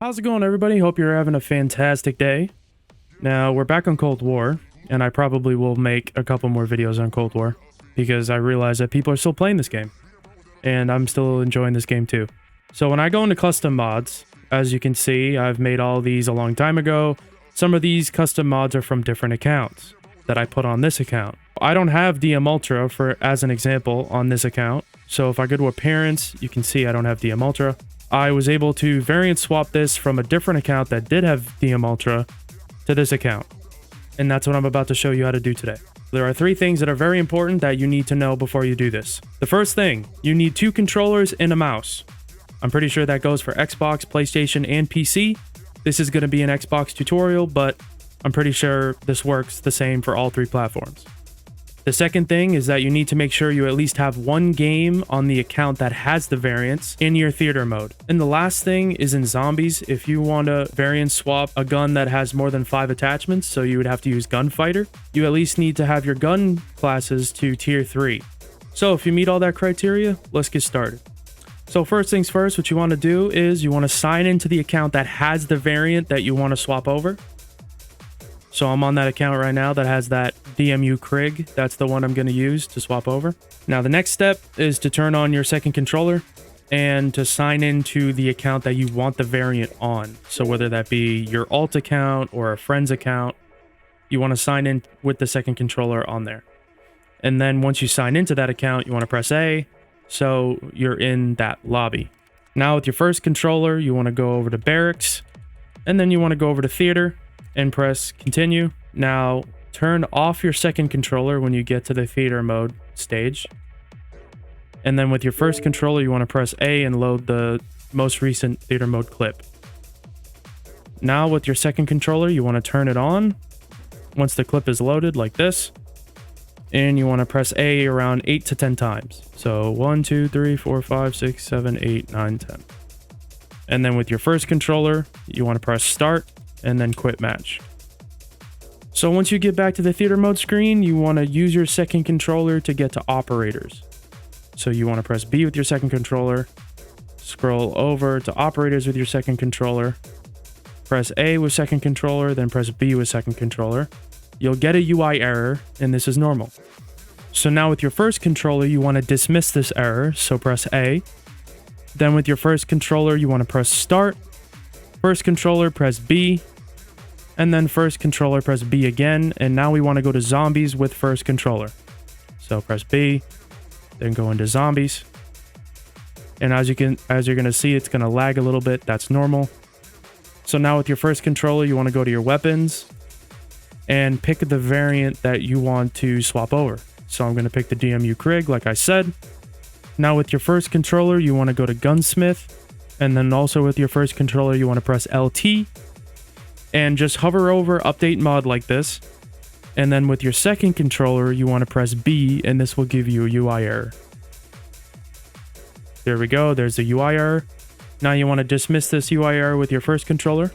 How's it going, everybody? Hope you're having a fantastic day. Now, we're back on Cold War, and I probably will make a couple more videos on Cold War, because I realize that people are still playing this game, and I'm still enjoying this game too. So when I go into custom mods, as you can see, I've made all these a long time ago. Some of these custom mods are from different accounts that I put on this account. I don't have DM Ultra as an example on this account, so if I go to Appearance, you can see I don't have DM Ultra. I was able to variant swap this from a different account that did have DM Ultra to this account. And that's what I'm about to show you how to do today. There are 3 things that are very important that you need to know before you do this. The first thing, you need 2 controllers and a mouse. I'm pretty sure that goes for Xbox, PlayStation, and PC. This is going to be an Xbox tutorial, but I'm pretty sure this works the same for all 3 platforms. The second thing is that you need to make sure you at least have 1 game on the account that has the variants in your theater mode. And the last thing is in zombies. If you want to variant swap a gun that has more than 5 attachments, so you would have to use gunfighter, you at least need to have your gun classes to tier 3. So if you meet all that criteria, let's get started. So first things first, what you want to do is you want to sign into the account that has the variant that you want to swap over. So I'm on that account right now that has that DMU Krig. That's the one I'm going to use to swap over. Now the next step is to turn on your second controller and to sign into the account that you want the variant on. So whether that be your alt account or a friend's account, you want to sign in with the second controller on there. And then once you sign into that account, you want to press A, so you're in that lobby. Now with your first controller, you want to go over to barracks, and then you want to go over to theater and press continue. Now turn off your second controller when you get to the theater mode stage. And then with your first controller, you want to press A and load the most recent theater mode clip. Now with your second controller, you want to turn it on once the clip is loaded like this. And you want to press A around 8 to 10 times. So 1, 2, 3, 4, 5, 6, 7, 8, 9, 10. And then with your first controller, you want to press start and then quit match. So once you get back to the theater mode screen, you want to use your second controller to get to operators. So you want to press B with your second controller, scroll over to operators with your second controller, press A with second controller, then press B with second controller. You'll get a UI error, and this is normal. So now with your first controller, you want to dismiss this error, so press A. Then with your first controller, you want to press start. First controller, press B. And then first controller, press B again. And now we want to go to zombies with first controller. So press B, then go into zombies. And as you're going to see, it's going to lag a little bit. That's normal. So now with your first controller, you want to go to your weapons and pick the variant that you want to swap over. So I'm going to pick the DMU Krig, like I said. Now with your first controller, you want to go to gunsmith. And then also with your first controller, you want to press LT. And just hover over update mod like this. And then with your second controller, you want to press B, and this will give you a UI error. There we go, there's the UI error. Now you want to dismiss this UI error with your first controller.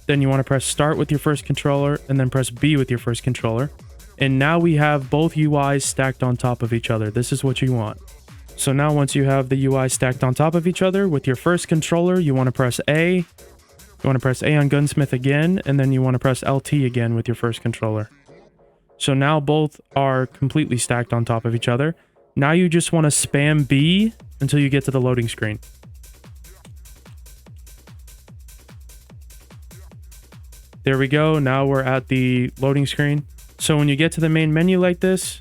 Then you want to press start with your first controller, and then press B with your first controller. And now we have both UIs stacked on top of each other. This is what you want. So now once you have the UI stacked on top of each other, with your first controller, you want to press A. You want to press A on gunsmith again, and then you want to press LT again with your first controller. So now both are completely stacked on top of each other. Now you just want to spam B until you get to the loading screen. There we go. Now we're at the loading screen. So when you get to the main menu like this,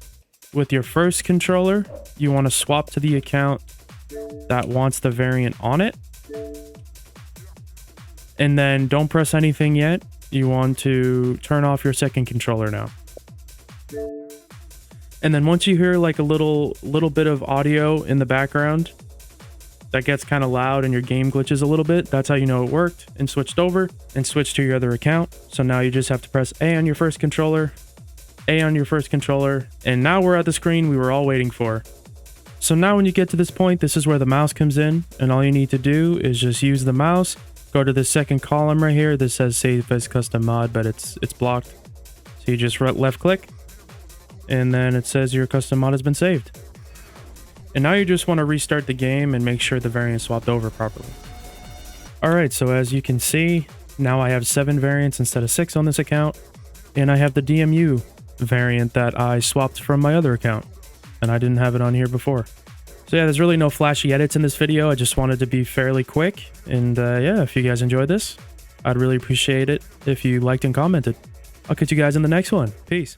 with your first controller, you want to swap to the account that wants the variant on it. And then don't press anything yet. You want to turn off your second controller now. And then once you hear like a little bit of audio in the background that gets kind of loud and your game glitches a little bit, that's how you know it worked and switched over and switched to your other account. So now you just have to press A on your first controller, A on your first controller, and now we're at the screen we were all waiting for. So now when you get to this point, this is where the mouse comes in, and all you need to do is just use the mouse. Go to the second column right here. This says save as custom mod, but it's blocked. So you just left click, and then it says your custom mod has been saved. And now you just want to restart the game and make sure the variant swapped over properly. Alright, so as you can see, now I have 7 variants instead of 6 on this account, and I have the DMU variant that I swapped from my other account, and I didn't have it on here before. So yeah, there's really no flashy edits in this video. I just wanted to be fairly quick, and yeah, if you guys enjoyed this, I'd really appreciate it if you liked and commented. I'll catch you guys in the next one. Peace.